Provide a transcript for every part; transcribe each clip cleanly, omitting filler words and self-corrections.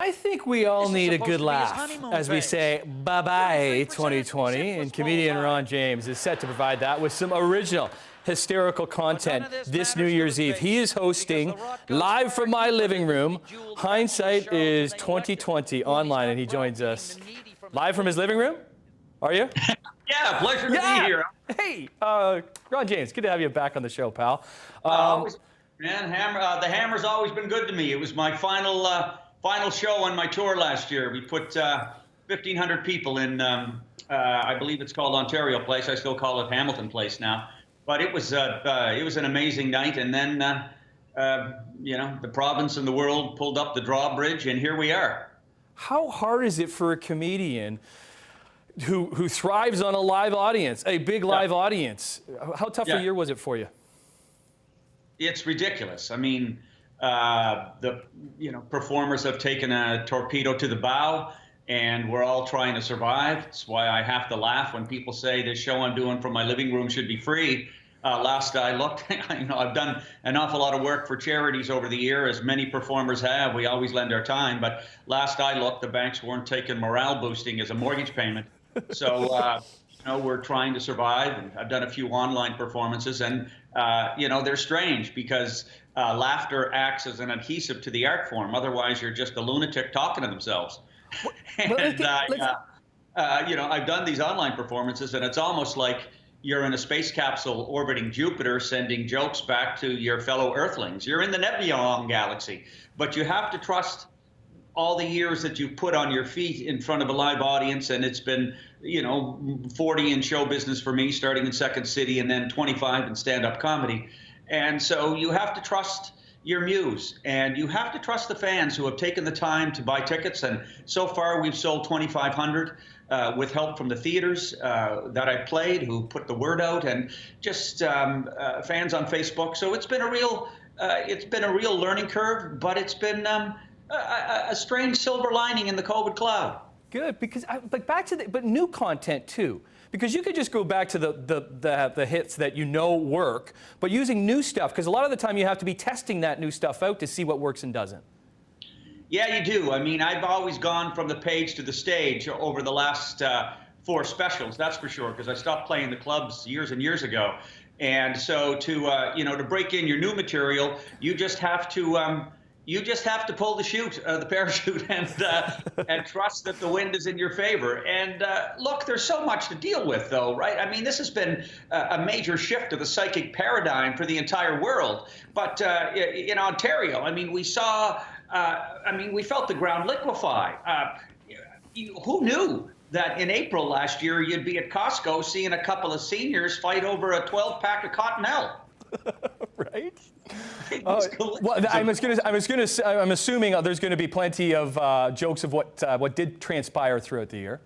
I think we all need a good laugh as we say bye-bye 2020, and comedian Ron James is set to provide that with some original hysterical content this New Year's Eve. He is hosting live from my living room. Hindsight is 2020 online, and he joins us live from his living room. Are you? Yeah, pleasure to be here. Hey, Ron James, good to have you back on the show, pal. Always, man, the Hammer's always been good to me. It was my final show on my tour last year. We put 1,500 people in, I believe it's called Ontario Place. I still call it Hamilton Place now. But it was an amazing night. And then, the province and the world pulled up the drawbridge, and here we are. How hard is it for a comedian who thrives on a live audience, a big live audience? How tough a year was it for you? It's ridiculous. I mean, performers have taken a torpedo to the bow, and we're all trying to survive. That's why I have to laugh when people say this show I'm doing from my living room should be free. Last I looked, I've done an awful lot of work for charities over the year, as many performers have. We always lend our time, but last I looked, the banks weren't taking morale boosting as a mortgage payment. So, we're trying to survive. And I've done a few online performances, and they're strange because laughter acts as an adhesive to the art form. Otherwise, you're just a lunatic talking to themselves. And I've done these online performances, and it's almost like you're in a space capsule orbiting Jupiter, sending jokes back to your fellow Earthlings. You're in the Nebulon galaxy, but you have to trust all the years that you put on your feet in front of a live audience. And it's been, 40 in show business for me, starting in Second City, and then 25 in stand-up comedy. And so you have to trust your muse, and you have to trust the fans who have taken the time to buy tickets. And so far, we've sold 2,500 with help from the theaters that I played, who put the word out, and just fans on Facebook. So it's been a real learning curve, but it's been a strange silver lining in the COVID cloud. Good, because but new content too. Because you could just go back to the hits that work, but using new stuff, because a lot of the time you have to be testing that new stuff out to see what works and doesn't. Yeah, you do. I mean, I've always gone from the page to the stage over the last 4 specials, that's for sure, because I stopped playing the clubs years and years ago. And so to break in your new material, you just have to pull the parachute, and trust that the wind is in your favor. And look, there's so much to deal with, though, right? I mean, this has been a major shift of the psychic paradigm for the entire world. But in Ontario, I mean, we saw, we felt the ground liquefy. Who knew that in April last year you'd be at Costco seeing a couple of seniors fight over a 12-pack of Cottonelle? Right? Well, I'm assuming there's going to be plenty of jokes of what did transpire throughout the year.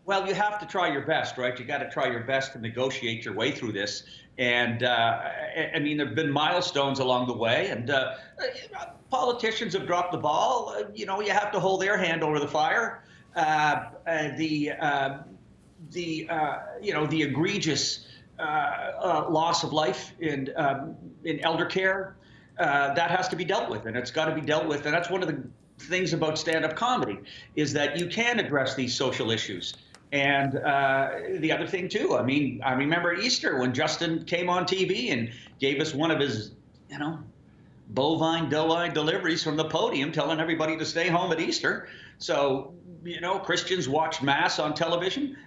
Well, you have to try your best, right? You got to try your best to negotiate your way through this. And there've been milestones along the way, and politicians have dropped the ball. You have to hold their hand over the fire. The egregious loss of life in elder care, that has to be dealt with, and it's got to be dealt with. And that's one of the things about stand-up comedy, is that you can address these social issues. And the other thing too, I mean, I remember Easter when Justin came on TV and gave us one of his, bovine doe-eyed deliveries from the podium, telling everybody to stay home at Easter. So, Christians watched Mass on television.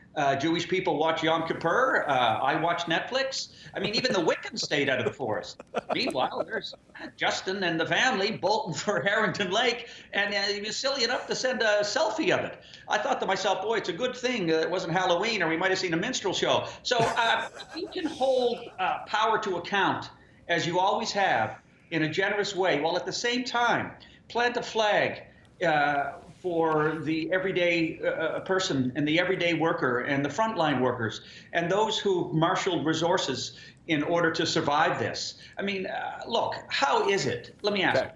Jewish people watch Yom Kippur. I watch Netflix. I mean, even the Wiccans stayed out of the forest. Meanwhile, there's Justin and the family bolting for Harrington Lake, and he was silly enough to send a selfie of it. I thought to myself, boy, it's a good thing it wasn't Halloween, or we might have seen a minstrel show. So if you can hold power to account, as you always have, in a generous way, while at the same time plant a flag for the everyday person and the everyday worker and the frontline workers and those who marshaled resources in order to survive this. I mean, look, how is it? Let me ask. Okay.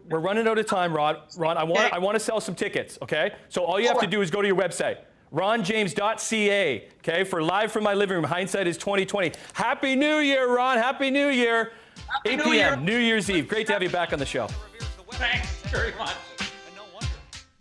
We're running out of time, Ron. Ron, I want to sell some tickets, okay? So all you have to do is go to your website, ronjames.ca, okay, for Live from My Living Room. Hindsight is 2020. Happy New Year, Ron. Happy New Year. 8 p.m., New Year's Eve. Great to have you back on the show. Thanks very much.